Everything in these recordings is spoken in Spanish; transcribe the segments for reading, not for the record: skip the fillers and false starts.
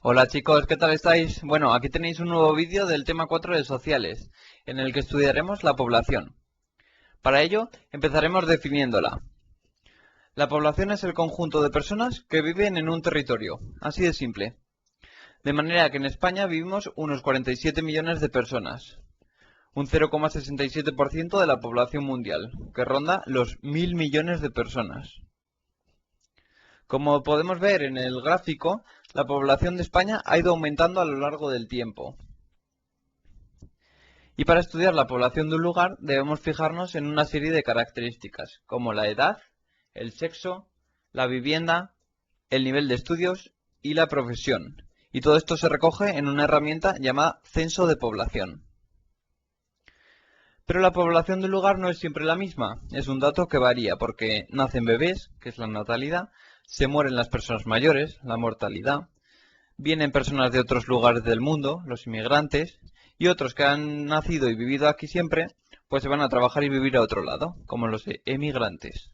Hola chicos, ¿qué tal estáis? Bueno, aquí tenéis un nuevo vídeo del tema 4 de sociales, en el que estudiaremos la población. Para ello, empezaremos definiéndola. La población es el conjunto de personas que viven en un territorio, así de simple. De manera que en España vivimos unos 47 millones de personas, un 0,67% de la población mundial, que ronda los 1.000 millones de personas. Como podemos ver en el gráfico, la población de España ha ido aumentando a lo largo del tiempo. Y para estudiar la población de un lugar debemos fijarnos en una serie de características, como la edad, el sexo, la vivienda, el nivel de estudios y la profesión. Y todo esto se recoge en una herramienta llamada censo de población. Pero la población de un lugar no es siempre la misma, es un dato que varía porque nacen bebés, que es la natalidad, se mueren las personas mayores, la mortalidad, vienen personas de otros lugares del mundo, los inmigrantes, y otros que han nacido y vivido aquí siempre, pues se van a trabajar y vivir a otro lado, como los emigrantes.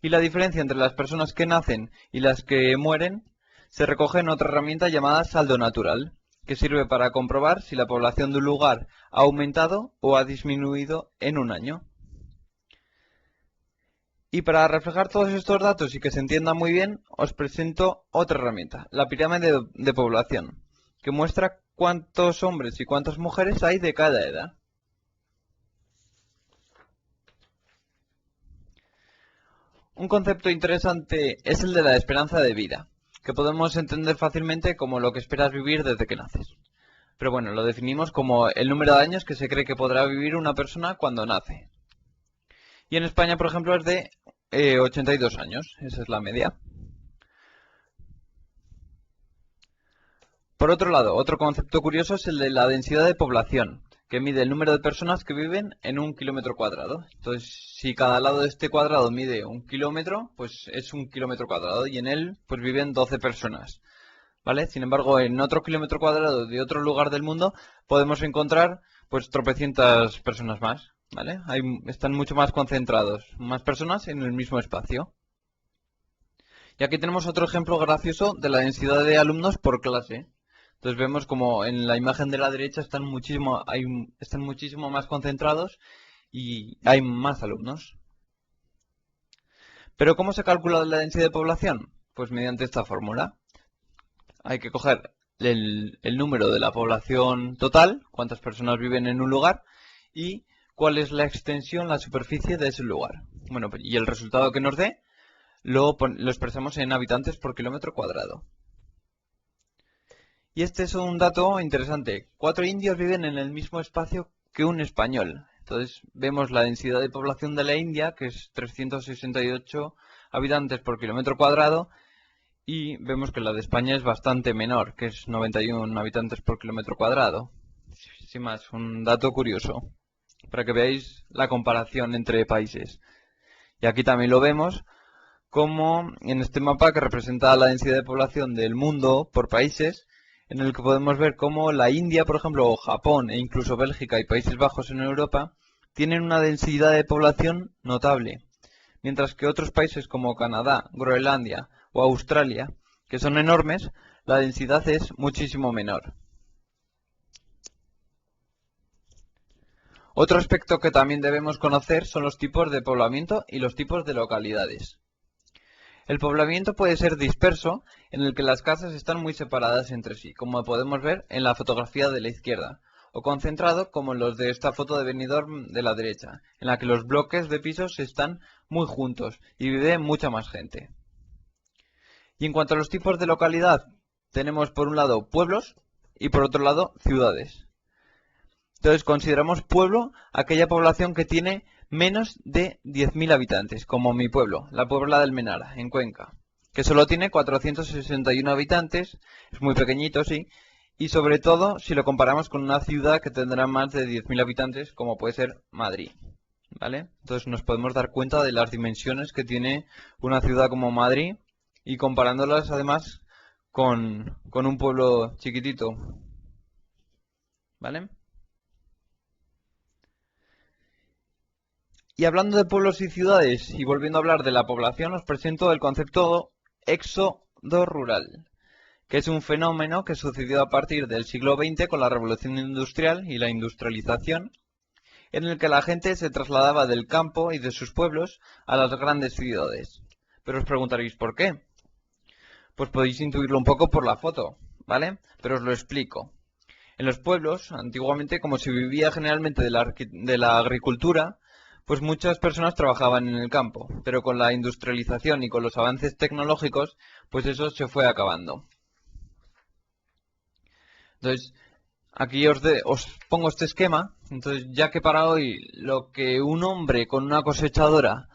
Y la diferencia entre las personas que nacen y las que mueren se recoge en otra herramienta llamada saldo natural, que sirve para comprobar si la población de un lugar ha aumentado o ha disminuido en un año. Y para reflejar todos estos datos y que se entienda muy bien, os presento otra herramienta, la pirámide de población, que muestra cuántos hombres y cuántas mujeres hay de cada edad. Un concepto interesante es el de la esperanza de vida, que podemos entender fácilmente como lo que esperas vivir desde que naces. Pero bueno, lo definimos como el número de años que se cree que podrá vivir una persona cuando nace. Y en España, por ejemplo, es de 82 años, esa es la media. Por otro lado, otro concepto curioso es el de la densidad de población, que mide el número de personas que viven en un kilómetro cuadrado. Entonces, si cada lado de este cuadrado mide un kilómetro, pues es un kilómetro cuadrado y en él pues viven 12 personas, ¿vale? Sin embargo, en otro kilómetro cuadrado de otro lugar del mundo podemos encontrar pues tropecientas personas más, ¿vale? Están mucho más concentrados, más personas en el mismo espacio. Y aquí tenemos otro ejemplo gracioso de la densidad de alumnos por clase. Entonces vemos como en la imagen de la derecha están muchísimo más concentrados y hay más alumnos. Pero ¿cómo se calcula la densidad de población? Pues mediante esta fórmula. Hay que coger el número de la población total, cuántas personas viven en un lugar, y cuál es la extensión, la superficie de ese lugar. Bueno, y el resultado que nos dé lo expresamos en habitantes por kilómetro cuadrado. Y este es un dato interesante. 4 indios viven en el mismo espacio que un español. Entonces vemos la densidad de población de la India, que es 368 habitantes por kilómetro cuadrado, y vemos que la de España es bastante menor, que es 91 habitantes por kilómetro cuadrado. Sin más, un dato curioso, para que veáis la comparación entre países. Y aquí también lo vemos, como en este mapa que representa la densidad de población del mundo por países, en el que podemos ver cómo la India, por ejemplo, o Japón e incluso Bélgica y Países Bajos en Europa tienen una densidad de población notable, mientras que otros países como Canadá, Groenlandia o Australia, que son enormes, la densidad es muchísimo menor. Otro aspecto que también debemos conocer son los tipos de poblamiento y los tipos de localidades. El poblamiento puede ser disperso, en el que las casas están muy separadas entre sí, como podemos ver en la fotografía de la izquierda, o concentrado, como en los de esta foto de Benidorm de la derecha, en la que los bloques de pisos están muy juntos y vive mucha más gente. Y en cuanto a los tipos de localidad, tenemos por un lado pueblos y por otro lado ciudades. Entonces consideramos pueblo aquella población que tiene menos de 10.000 habitantes, como mi pueblo, la Puebla del Menara, en Cuenca, que solo tiene 461 habitantes, es muy pequeñito, sí, y sobre todo si lo comparamos con una ciudad que tendrá más de 10.000 habitantes, como puede ser Madrid, ¿vale? Entonces nos podemos dar cuenta de las dimensiones que tiene una ciudad como Madrid y comparándolas además con un pueblo chiquitito, ¿vale? Y hablando de pueblos y ciudades, y volviendo a hablar de la población, os presento el concepto éxodo rural. que es un fenómeno que sucedió a partir del siglo XX con la revolución industrial y la industrialización, en el que la gente se trasladaba del campo y de sus pueblos a las grandes ciudades. Pero os preguntaréis ¿por qué? Pues podéis intuirlo un poco por la foto, ¿vale? Pero os lo explico. En los pueblos, antiguamente, como se vivía generalmente de la agricultura, pues muchas personas trabajaban en el campo, pero con la industrialización y con los avances tecnológicos, pues eso se fue acabando. Entonces, aquí os pongo este esquema. Entonces, ya que para hoy lo que un hombre con una cosechadora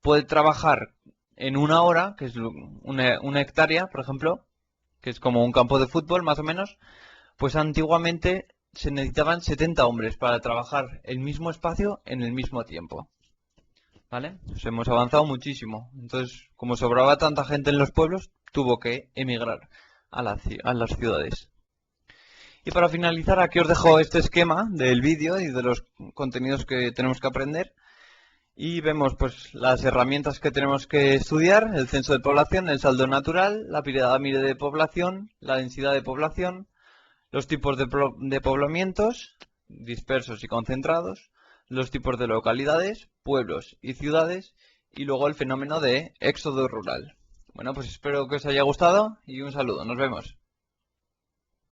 puede trabajar en una hora, que es una hectárea, por ejemplo, que es como un campo de fútbol más o menos, pues antiguamente se necesitaban 70 hombres para trabajar el mismo espacio en el mismo tiempo. ¿Vale? Pues hemos avanzado muchísimo. Entonces, como sobraba tanta gente en los pueblos, tuvo que emigrar a las ciudades. Y para finalizar, aquí os dejo este esquema del vídeo y de los contenidos que tenemos que aprender. Y vemos pues las herramientas que tenemos que estudiar: el censo de población, el saldo natural, la pirámide de población, la densidad de población, los tipos de poblamientos, dispersos y concentrados, los tipos de localidades, pueblos y ciudades, y luego el fenómeno de éxodo rural. Bueno, pues espero que os haya gustado y un saludo. Nos vemos.